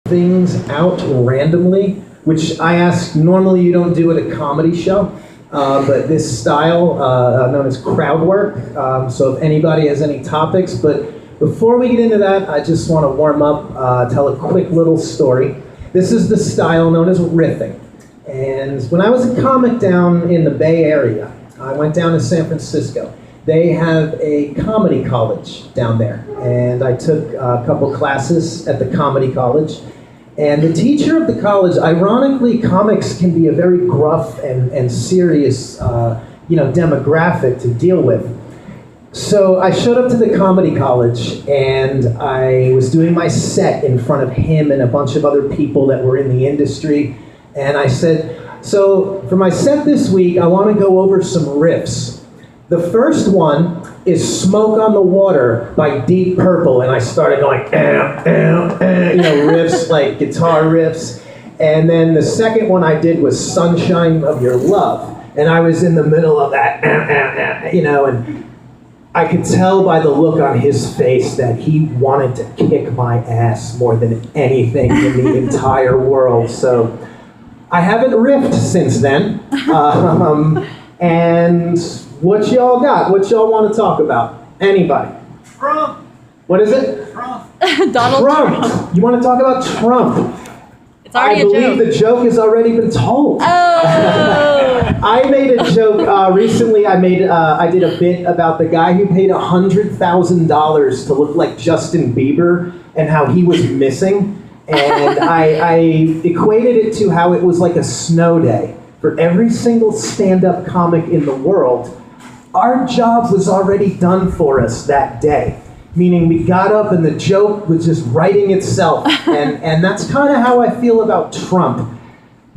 things out randomly, which I ask, normally you don't do at a comedy show, but this style, known as crowd work, so if anybody has any topics, but before we get into that, I just want to warm up, tell a quick little story. This is the style known as riffing, and when I was a comic down in the Bay Area, I went down to San Francisco. They have a comedy college down there, and I took a couple classes at the comedy college. And the teacher of the college, ironically, comics can be a very gruff and serious, demographic to deal with. So I showed up to the comedy college, and I was doing my set in front of him and a bunch of other people that were in the industry. And I said, so for my set this week, I want to go over some riffs. The first one is Smoke on the Water by Deep Purple, and I started going, riffs, like guitar riffs. And then the second one I did was Sunshine of Your Love, and I was in the middle of that, and I could tell by the look on his face that he wanted to kick my ass more than anything in the entire world. So I haven't riffed since then. And what y'all got? What y'all want to talk about? Anybody? Trump. What is it? Trump. Donald Trump. You want to talk about Trump? It's already I believe the joke has already been told. Oh. I made a joke recently. I did a bit about the guy who paid $100,000 to look like Justin Bieber and how he was missing. And I equated it to how it was like a snow day. For every single stand-up comic in the world, our job was already done for us that day. Meaning we got up and the joke was just writing itself. And that's kind of how I feel about Trump.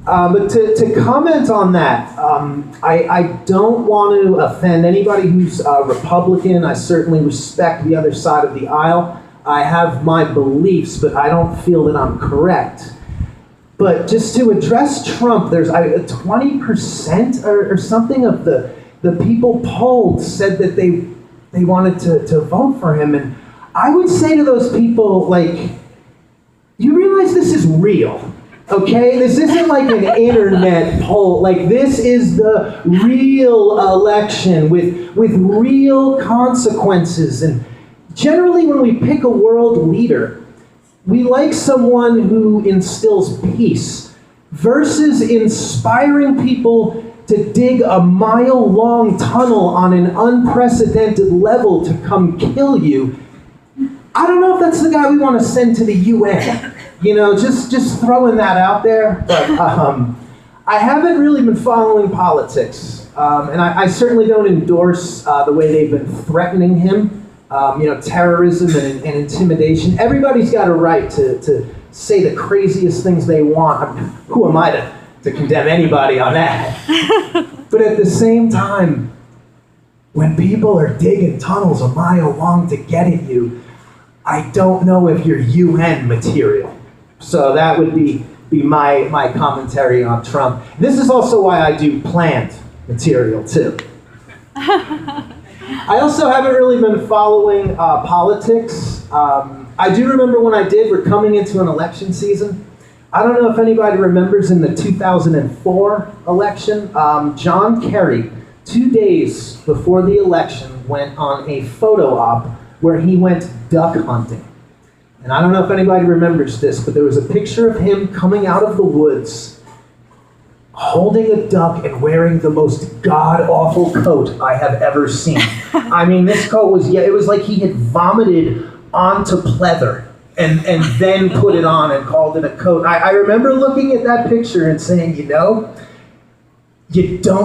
But to comment on that, I don't want to offend anybody who's Republican. I certainly respect the other side of the aisle. I have my beliefs, but I don't feel that I'm correct. But just to address Trump, there's 20% or something of the people polled said that they wanted to vote for him. And I would say to those people, like, you realize this is real, okay? This isn't like an internet poll. Like, this is the real election with real consequences. And generally when we pick a world leader, we like someone who instills peace versus inspiring people to dig a mile-long tunnel on an unprecedented level to come kill you. I don't know if that's the guy we want to send to the UN. Just throwing that out there. But I haven't really been following politics. And I certainly don't endorse the way they've been threatening him. Terrorism and intimidation. Everybody's got a right to say the craziest things they want. I mean, who am I to condemn anybody on that? But at the same time, when people are digging tunnels a mile long to get at you, I don't know if you're UN material. So that would be my commentary on Trump. This is also why I do planned material too. I also haven't really been following politics. I do remember when I did, we're coming into an election season. I don't know if anybody remembers in the 2004 election, John Kerry, 2 days before the election, went on a photo op where he went duck hunting. And I don't know if anybody remembers this, but there was a picture of him coming out of the woods holding a duck and wearing the most god-awful coat I have ever seen. I mean, this coat was, it was like he had vomited onto pleather and then put it on and called it a coat. I remember looking at that picture and saying, you don't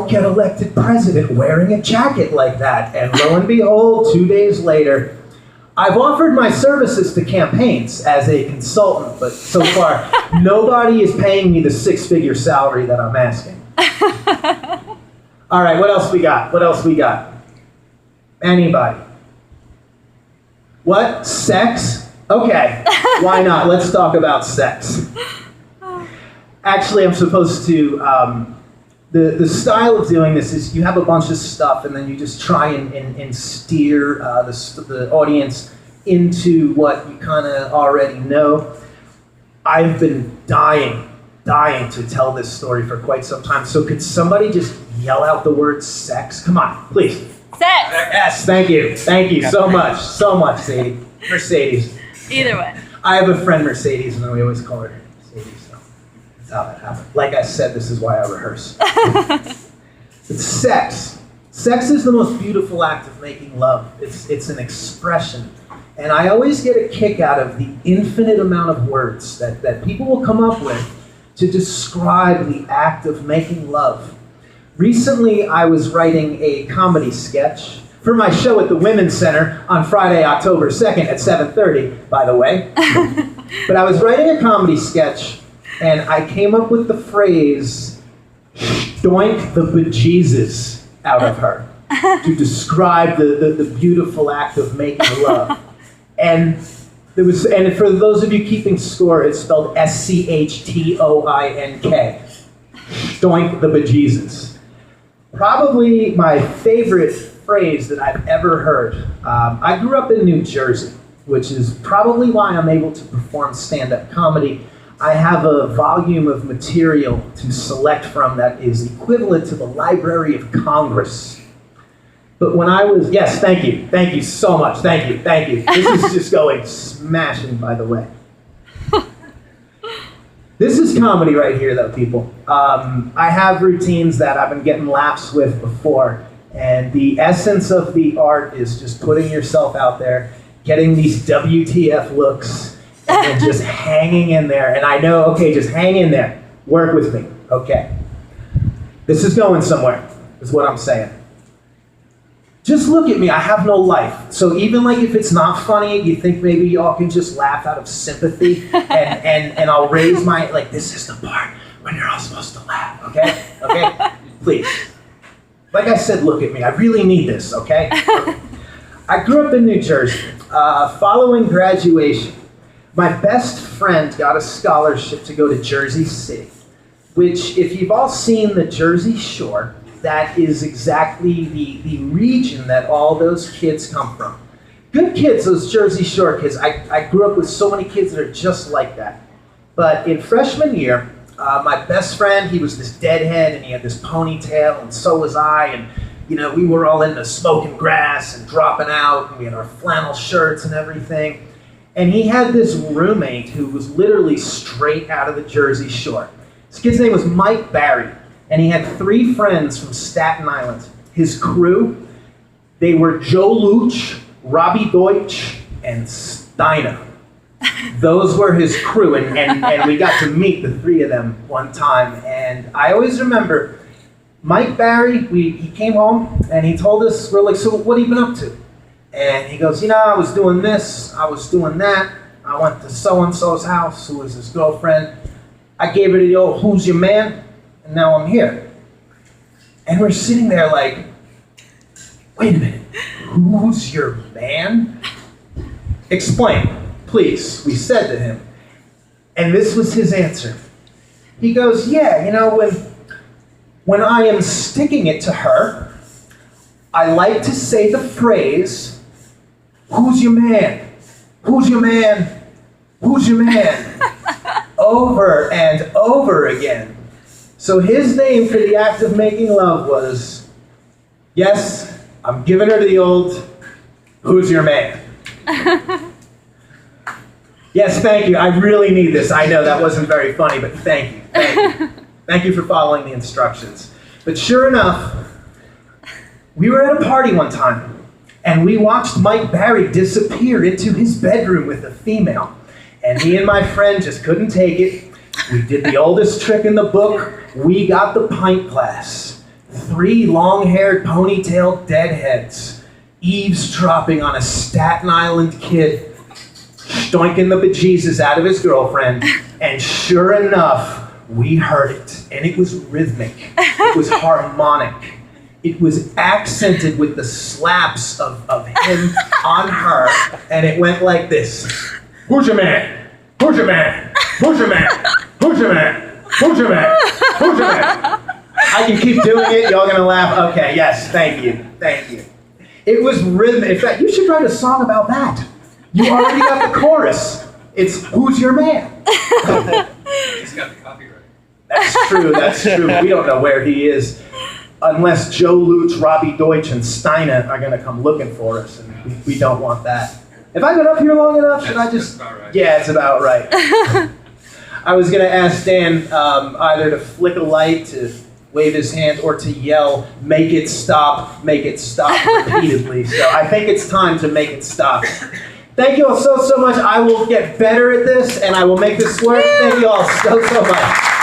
get elected president wearing a jacket like that. And lo and behold, 2 days later, I've offered my services to campaigns as a consultant, but so far, nobody is paying me the six-figure salary that I'm asking. All right, what else we got? Anybody? What? Sex? Okay, why not? Let's talk about sex. Actually, I'm supposed to, the style of doing this is you have a bunch of stuff and then you just try and steer the audience into what you kind of already know. I've been dying to tell this story for quite some time. So could somebody just yell out the word sex? Come on, please. Sex. Yes, thank you so much, Sadie. Mercedes. Either way. I have a friend, Mercedes, and we always call her Mercedes, so that's how that happened. Like I said, this is why I rehearse. It's sex. Sex is the most beautiful act of making love. It's an expression. And I always get a kick out of the infinite amount of words that people will come up with to describe the act of making love. Recently, I was writing a comedy sketch for my show at the Women's Center on Friday, October 2nd at 7:30, by the way. But I was writing a comedy sketch, and I came up with the phrase, "doink the bejesus out of her," to describe the beautiful act of making love. And for those of you keeping score, it's spelled SCHTOINK. Doink the bejesus. Probably my favorite phrase that I've ever heard. I grew up in New Jersey, which is probably why I'm able to perform stand-up comedy. I have a volume of material to select from that is equivalent to the Library of Congress. But when I was, yes, thank you so much, thank you. This is just going smashing, by the way. This is comedy right here, though, people. I have routines that I've been getting laughs with before, and the essence of the art is just putting yourself out there, getting these WTF looks, and just hanging in there. And I know, okay, just hang in there. Work with me, okay? This is going somewhere, is what I'm saying. Just look at me, I have no life. So even like if it's not funny, you think maybe y'all can just laugh out of sympathy, and I'll raise my, like, this is the part when you're all supposed to laugh, okay? Okay? Please. Like I said, look at me, I really need this, okay? I grew up in New Jersey. Following graduation, my best friend got a scholarship to go to Jersey City, which if you've all seen the Jersey Shore, that is exactly the region that all those kids come from. Good kids, those Jersey Shore kids. I grew up with so many kids that are just like that. But in freshman year, my best friend, he was this deadhead and he had this ponytail, and so was I. And we were all into smoking grass and dropping out, and we had our flannel shirts and everything. And he had this roommate who was literally straight out of the Jersey Shore. This kid's name was Mike Barry. And he had 3 friends from Staten Island. His crew, they were Joe Luch, Robbie Deutsch, and Steiner. Those were his crew, and we got to meet the 3 of them one time. And I always remember Mike Barry, he came home and he told us, we're like, so what have you been up to? And he goes, I was doing this, I was doing that. I went to so-and-so's house, who was his girlfriend. I gave her the old, who's your man? And now I'm here. And we're sitting there like, wait a minute, who's your man? Explain, please, we said to him. And this was his answer. He goes, yeah, when I am sticking it to her, I like to say the phrase, who's your man? Who's your man? Who's your man? Over and over again. So his name for the act of making love was, yes, I'm giving her the old, who's your man? Yes, thank you. I really need this. I know that wasn't very funny, but thank you. Thank you for following the instructions. But sure enough, we were at a party one time, and we watched Mike Barry disappear into his bedroom with a female. And me and my friend just couldn't take it. We did the oldest trick in the book. We got the pint glass. 3 long-haired, ponytailed deadheads eavesdropping on a Staten Island kid, stoinking the bejesus out of his girlfriend. And sure enough, we heard it. And it was rhythmic. It was harmonic. It was accented with the slaps of him on her. And it went like this. Who's your man? Who's your man? Who's your man? Who's your man? Who's your man? Who's your man? I can keep doing it. Y'all gonna laugh? Okay, yes, thank you. It was rhythmic. In fact, you should write a song about that. You already got the chorus. It's who's your man? He's got the copyright. That's true. That's true. We don't know where he is, unless Joe Lutz, Robbie Deutsch, and Steiner are gonna come looking for us, and we don't want that. Have I been up here long enough? Should I just? That's about right. Yeah, it's about right. I was gonna ask Dan either to flick a light, to wave his hand, or to yell, make it stop," repeatedly. So I think it's time to make it stop. Thank you all so much. I will get better at this, and I will make this work. Thank you all so much.